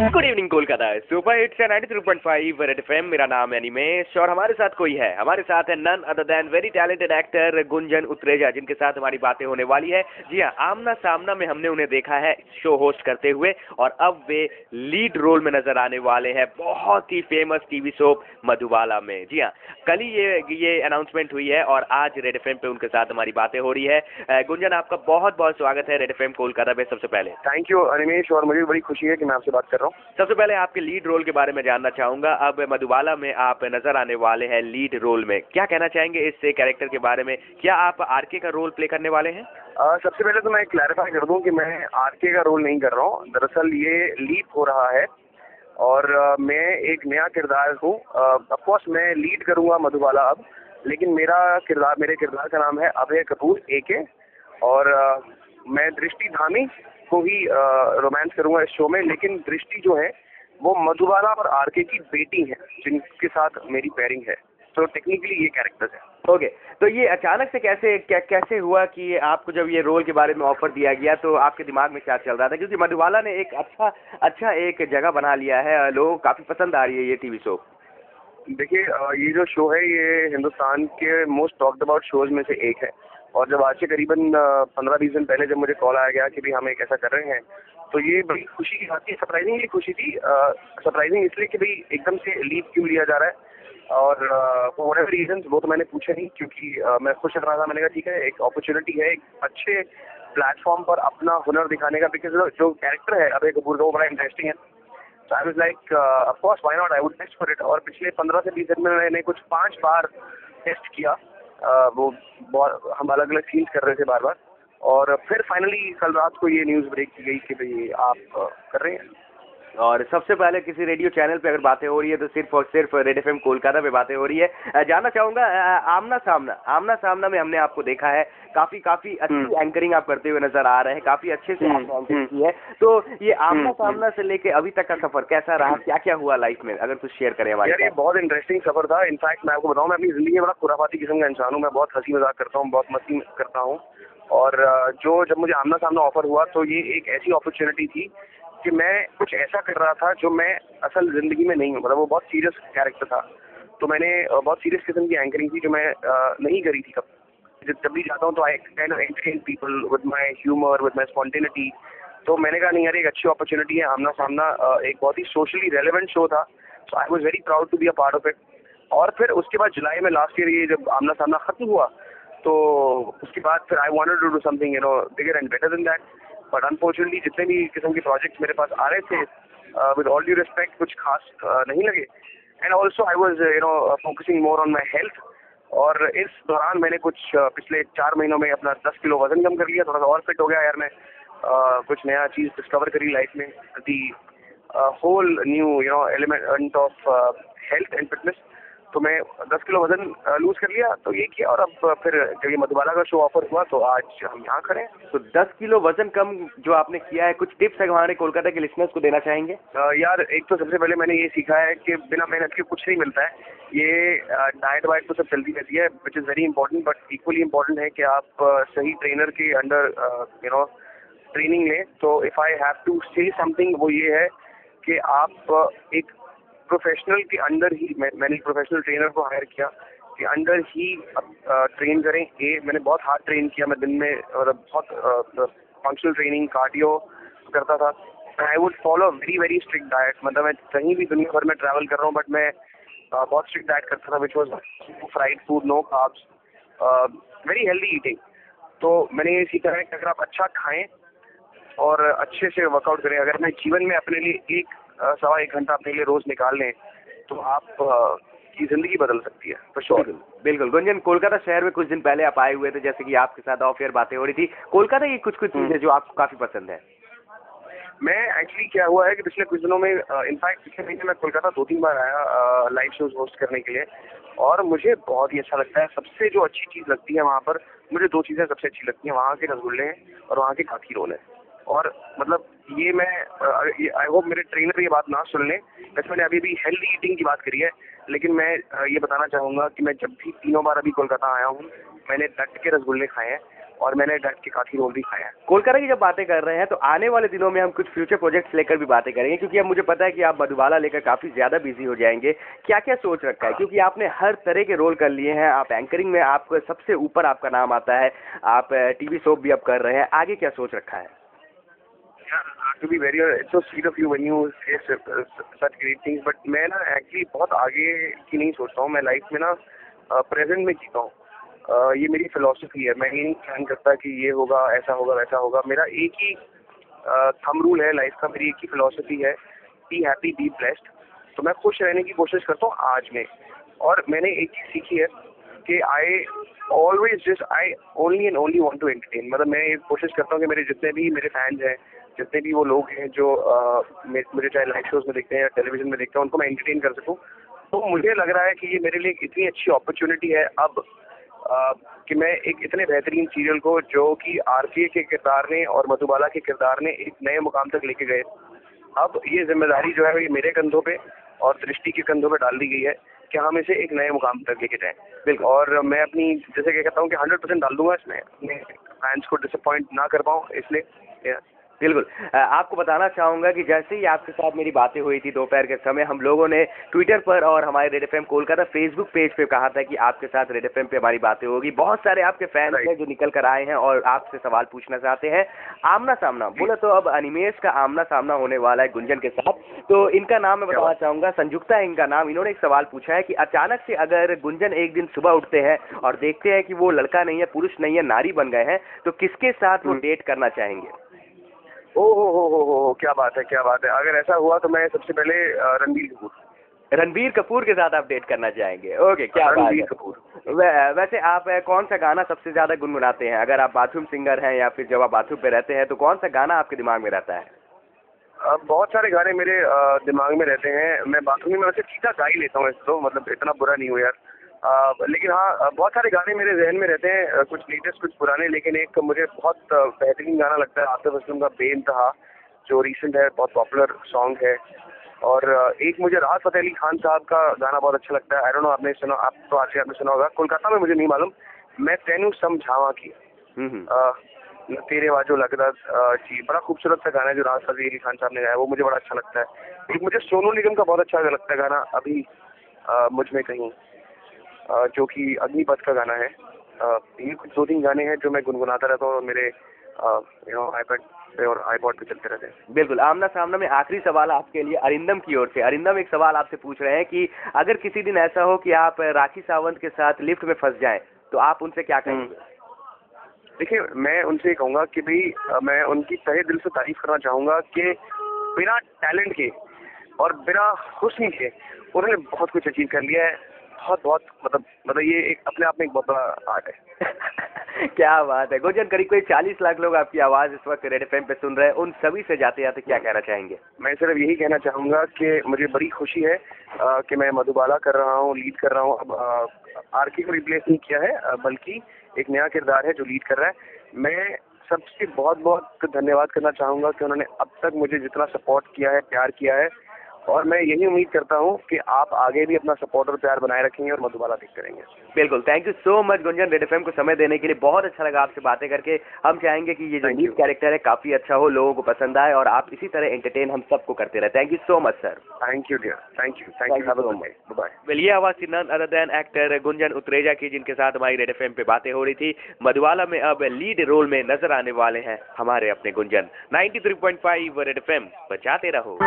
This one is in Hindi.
Good evening Kolkata super hits 93.5 red FM. मेरा नाम है निमेश और हमारे साथ कोई है, हमारे साथ है none other than very talented actor Gunjan Utreja, जिनके साथ हमारी बातें होने वाली है। जी हाँ, आमना सामना में हमने उन्हें देखा है शो होस्ट करते हुए और अब वे लीड रोल में नजर आने वाले हैं बहुत ही फेमस टीवी शो मधुबाला में। जी हाँ, कल ही ये अनाउंसमेंट हुई है और आज रेड एफएम पे उनके साथ हमारी बातें हो रही है। गुंजन, आपका बहुत बहुत स्वागत है रेड एफएम कोलकाता में। सबसे पहले थैंक यू अनिमेश, और मुझे बड़ी खुशी है कि मैं आपसे बात कर रहा हूँ। सबसे पहले आपके लीड रोल के बारे में जानना चाहूंगा। अब मधुबाला में आप नजर आने वाले हैं लीड रोल में, क्या कहना चाहेंगे इस कैरेक्टर के बारे में? क्या आप आरके का रोल प्ले करने वाले हैं? सबसे पहले तो मैं क्लैरिफाई कर दूं कि मैं आरके का रोल नहीं कर रहा हूँ। दरअसल ये लीप हो रहा है और मैं एक नया किरदार हूँ। ऑफकोर्स मैं लीड करूंगा मधुबाला अब, लेकिन मेरे किरदार का नाम है अभय कपूर एके, और मैं दृष्टि धामी को ही रोमांस करूंगा इस शो में। लेकिन दृष्टि जो है वो मधुबाला और आरके की बेटी है, जिनके साथ मेरी पेयरिंग है। तो टेक्निकली ये कैरेक्टर्स है। ओके, तो ये अचानक से कैसे हुआ कि आपको जब ये रोल के बारे में ऑफर दिया गया तो आपके दिमाग में क्या चल रहा था? क्योंकि मधुबाला ने एक अच्छा एक जगह बना लिया है, लोगों को काफी पसंद आ रही है ये टीवी शो। देखिए, ये जो शो है ये हिंदुस्तान के मोस्ट टॉक्ड अबाउट शोज में से एक है। और जब आज से करीबन 15-20 दिन पहले जब मुझे कॉल आया गया कि भाई हम एक ऐसा कर रहे हैं, तो ये बड़ी खुशी की बात थी। सरप्राइजिंगली खुशी थी। सरप्राइजिंग इसलिए कि भाई एकदम से लीव क्यों लिया जा रहा है, और फॉर व्हाटएवर रीजंस वो तो मैंने पूछे नहीं, क्योंकि मैं खुश रहा था। मैंने कहा ठीक है, एक अपॉर्चुनिटी है एक अच्छे प्लेटफॉर्म पर अपना हुनर दिखाने का, बिकॉज जो कैरेक्टर है अभय कपूर का वो बड़ा इंटरेस्टिंग है। So I was like, of course, why not? I would test for it. और पिछले 15 से 20 दिन में मैंने कुछ 5 बार टेस्ट किया। वो बहुत हम अलग अलग सीन्स कर रहे थे बार बार, और फिर फाइनली कल रात को ये न्यूज़ ब्रेक की गई कि भाई आप कर रहे हैं। और सबसे पहले किसी रेडियो चैनल पे अगर बातें हो रही है तो सिर्फ और सिर्फ रेड एफएम कोलकाता पे बातें हो रही है। जानना चाहूंगा, आमना सामना में हमने आपको देखा है, काफी अच्छी एंकरिंग आप करते हुए नजर आ रहे हैं, काफी अच्छे से आपने एंकरिंग की है। तो ये आमना सामना से लेके अभी तक का सफर कैसा रहा, क्या क्या हुआ लाइफ में, अगर कुछ शेयर करें हमारे साथ? यार, ये बहुत इंटरेस्टिंग सफर था। इनफैक्ट मैं आपको बताऊं, मैं अपनी जिंदगी में बड़ा खुराफाती किस्म का इंसान हूँ। मैं बहुत हंसी मजाक करता हूँ, बहुत मस्ती करता हूँ। और जब मुझे आमना सामना ऑफर हुआ तो ये एक ऐसी अपॉर्चुनिटी थी कि मैं कुछ ऐसा कर रहा था जो मैं असल जिंदगी में नहीं हूँ। मतलब वो बहुत सीरियस कैरेक्टर था, तो मैंने बहुत सीरियस किस्म की एंकरिंग थी जो मैं नहीं करी थी कब। जब भी जाता हूँ तो I kind of entertain people with my humour, with my spontaneity. तो मैंने कहा नहीं यार, एक अच्छी अपॉर्चुनिटी है। आमना सामना एक बहुत ही सोशली रेलेवेंट शो था, so I was very proud to be a part of it. और फिर उसके बाद जुलाई में लास्ट ईयर ये जब आमना सामना खत्म हुआ, तो उसके बाद फिर I wanted to do something bigger and better than that. But unfortunately जितने भी किस्म के प्रोजेक्ट्स मेरे पास आ रहे थे, विद ऑल ड्यू रिस्पेक्ट, कुछ खास नहीं लगे। And also I was focusing more on my health. और इस दौरान मैंने कुछ पिछले 4 महीनों में अपना 10 किलो वजन कम कर लिया, थोड़ा सा और फिट हो गया यार मैं। कुछ नया चीज़ डिस्कवर करी लाइफ में, the whole new element of health and fitness. तो मैं 10 किलो वजन लूज कर लिया, तो ये किया। और अब फिर जब ये मधुबाला का शो ऑफर हुआ तो आज हम यहाँ खड़े हैं। तो 10 किलो वजन कम जो आपने किया है, कुछ टिप्स है हमारे कोलकाता के लिसनर्स को देना चाहेंगे? यार, एक तो सबसे पहले मैंने ये सीखा है कि बिना मेहनत के कुछ नहीं मिलता है। ये डाइट वाइट तो सब चलती रहती है, which is very important, but equally important है कि आप सही ट्रेनर के अंडर ट्रेनिंग लें। तो if I have to say something, वो ये है कि आप एक प्रोफेशनल के अंडर ही, मैंने प्रोफेशनल ट्रेनर को हायर किया कि अंडर ही ट्रेन करें। मैंने बहुत हार्ड ट्रेन किया। मैं दिन में बहुत फंक्शनल ट्रेनिंग, कार्डियो करता था। I would follow very very strict diet. मतलब मैं कहीं भी दुनिया भर में ट्रैवल कर रहा हूँ, बट मैं बहुत स्ट्रिक्ट डाइट करता था, which was fried food, no carbs, very healthy eating. तो मैंने ये सीखा है कि अगर आप अच्छा खाएं और अच्छे से वर्कआउट करें, अगर मैं जीवन में अपने लिए 1-1.25 घंटा अपने लिए रोज निकाल लें, तो आप की जिंदगी बदल सकती है। तो श्योर। बिल्कुल गुंजन, कोलकाता शहर में कुछ दिन पहले आप आए हुए थे, जैसे कि आपके साथ ऑफ एयर बातें हो रही थी। कोलकाता की कुछ चीजें जो आपको काफी पसंद है? मैं एक्चुअली क्या हुआ है कि पिछले कुछ दिनों में, इनफैक्ट पिछले महीने मैं कोलकाता 2-3 बार आया लाइव शोज होस्ट करने के लिए, और मुझे बहुत ही अच्छा लगता है। सबसे जो अच्छी चीज़ लगती है वहाँ पर, मुझे 2 चीज़ें सबसे अच्छी लगती हैं, वहाँ के रसगुल्ले हैं और वहाँ के काठी रोल है। और मतलब ये मैं आई होप मेरे ट्रेनर ये बात ना सुन लें, वैसे मैंने अभी भी हेल्दी ईटिंग की बात करी है, लेकिन मैं ये बताना चाहूँगा कि मैं जब भी 3 बार अभी कोलकाता आया हूँ, मैंने डट के रसगुल्ले खाए हैं। और मैंने डट के काफी रोल भी खाया है। कोलकाता की जब बातें कर रहे हैं तो आने वाले दिनों में हम कुछ फ्यूचर प्रोजेक्ट्स लेकर भी बातें करेंगे, क्योंकि अब मुझे पता है कि आप मधुबाला लेकर काफी ज्यादा बिजी हो जाएंगे। क्या क्या सोच रखा है, क्योंकि आपने हर तरह के रोल कर लिए हैं, आप एंकरिंग में आपको सबसे ऊपर आपका नाम आता है, आप टीवी शो भी अब कर रहे हैं, आगे क्या सोच रखा है? To be very, it's so sweet of you when you say such great things, but मैं ना एक्चुअली बहुत आगे की नहीं सोचता हूँ। मैं लाइफ में ना प्रेजेंट में जीता हूँ। ये मेरी फिलॉसफी है। मैं ये नहीं प्लान करता कि ये होगा, ऐसा होगा, वैसा होगा। मेरा एक ही थंब रूल है लाइफ का, मेरी एक ही फिलॉसफी है, बी हैप्पी बी ब्लेस्ड। तो मैं खुश रहने की कोशिश करता हूँ आज में। और मैंने एक चीज़ सीखी है कि I only and only want to entertain. मतलब मैं ये कोशिश करता हूँ कि मेरे जितने भी मेरे फैंस हैं, जितने भी वो लोग हैं जो मुझे चाहे लाइव शोज में देखते हैं या टेलीविजन में देखते हैं, उनको मैं एंटरटेन कर सकूं। तो मुझे लग रहा है कि ये मेरे लिए एक इतनी अच्छी अपॉर्चुनिटी है अब कि मैं एक इतने बेहतरीन सीरियल को, जो कि आरके के किरदार ने और मधुबाला के किरदार ने एक नए मुकाम तक लेके गए, अब ये जिम्मेदारी जो है ये मेरे कंधों पे और दृष्टि के कंधों पे डाल दी गई है कि हम इसे एक नए मुकाम तक लेके जाएं। बिल्कुल। और मैं अपनी, जैसे कि कहता हूँ कि 100% डाल दूंगा इसमें, अपने फैंस को डिसअपॉइंट ना कर पाऊँ, इसलिए। बिल्कुल। आपको बताना चाहूँगा कि जैसे ही आपके साथ मेरी बातें हुई थी दोपहर के समय, हम लोगों ने ट्विटर पर और हमारे red FM Kolkata Facebook page पे कहा था कि आपके साथ रेड एफएम पे हमारी बातें होगी। बहुत सारे आपके फैंस हैं जो निकल कर आए हैं और आपसे सवाल पूछना चाहते हैं। आमना सामना बोला तो अब अनिमेश का आमना सामना होने वाला है गुंजन के साथ। तो इनका नाम मैं बताना चाहूँगा, संजुक्ता है इनका नाम। इन्होंने एक सवाल पूछा है कि अचानक से अगर गुंजन एक दिन सुबह उठते हैं और देखते हैं कि वो लड़का नहीं है, पुरुष नहीं है, नारी बन गए हैं, तो किसके साथ वो डेट करना चाहेंगे? हो, क्या बात है, क्या बात है। अगर ऐसा हुआ तो मैं सबसे पहले रणबीर कपूर के साथ आप डेट करना चाहेंगे? ओके, क्या बात है। रणबीर कपूर। वैसे आप कौन सा गाना सबसे ज्यादा गुनगुनाते हैं? अगर आप बाथरूम सिंगर हैं या फिर जब आप बाथरूम पे रहते हैं, तो कौन सा गाना आपके दिमाग में रहता है? बहुत सारे गाने मेरे दिमाग में रहते हैं। मैं बाथरूम में वैसे सीधा गा ही लेता हूँ, तो मतलब इतना बुरा नहीं हो यार। लेकिन हाँ, बहुत सारे गाने मेरे जहन में रहते हैं, कुछ लेटेस्ट कुछ पुराने। लेकिन एक मुझे बहुत बेहतरीन गाना लगता है आतिफ असलम का बेइंतहा, जो रिसेंट है, बहुत पॉपुलर सॉन्ग है। और एक मुझे राहत फतेह अली खान साहब का गाना बहुत अच्छा लगता है। आई डोंट नो, आपने सुना, आप तो आज आपने सुना होगा। कोलकाता में मुझे नहीं मालूम, मैं तेनू समझावा की तेरे वाजो लगदा जी, बड़ा खूबसूरत सा गाना है जो राहत फतेह अली खान साहब ने गाया, वो मुझे बड़ा अच्छा लगता है। एक मुझे सोनू निगम का बहुत अच्छा लगता है गाना, अभी मुझ में कहीं, जो कि अग्निपथ का गाना है। ये कुछ 2-3 गाने हैं जो मैं गुनगुनाता रहता हूँ और मेरे आईपैड पे और आईपॉड पे चलते रहते हैं। बिल्कुल। आमना सामना में आखिरी सवाल आपके लिए अरिंदम की ओर से। अरिंदम एक सवाल आपसे पूछ रहे हैं कि अगर किसी दिन ऐसा हो कि आप राखी सावंत के साथ लिफ्ट में फंस जाएं, तो आप उनसे क्या कहेंगे? देखिए, मैं उनसे ये कहूँगा कि भाई, मैं उनकी तहे दिल से तारीफ करना चाहूँगा कि बिना टैलेंट के और बिना हुस्न के उन्होंने बहुत कुछ अचीव कर लिया है। बहुत मतलब ये एक अपने आप में एक बहुत बड़ा आर्ट है। क्या बात है गुंजन। करीब 40 लाख लोग आपकी आवाज इस वक्त रेड एफएम पे सुन रहे हैं, उन सभी से जाते जाते क्या कहना चाहेंगे? मैं सिर्फ यही कहना चाहूँगा कि मुझे बड़ी खुशी है कि मैं मधुबाला कर रहा हूँ, लीड कर रहा हूँ। अब आरके को रिप्लेस नहीं किया है, बल्कि एक नया किरदार है जो लीड कर रहा है। मैं सबसे बहुत बहुत धन्यवाद करना चाहूँगा कि उन्होंने अब तक मुझे जितना सपोर्ट किया है, प्यार किया है, और मैं यही उम्मीद करता हूँ कि आप आगे भी अपना सपोर्ट और प्यार बनाए रखेंगे और मधुबाला देखते रहेंगे। बिल्कुल। Thank you so much Gunjan, red FM को समय देने के लिए। बहुत अच्छा लगा आपसे बातें करके। हम चाहेंगे कि ये जो लीड कैरेक्टर है काफी अच्छा हो, लोगों को पसंद आए और आप इसी तरह एंटरटेन हम सबको करते रहे। Thank you so much sir. Thank you dear, thank you have a good day, bye. Well, ये आवाज थी none other than actor Gunjan Utreja की, जिनके साथ हमारी रेड एफएम पे बातें हो रही थी। मधुबाला में अब लीड रोल में नजर आने वाले हैं हमारे अपने गुंजन। 93.5 रेड एफएम बजाते रहो।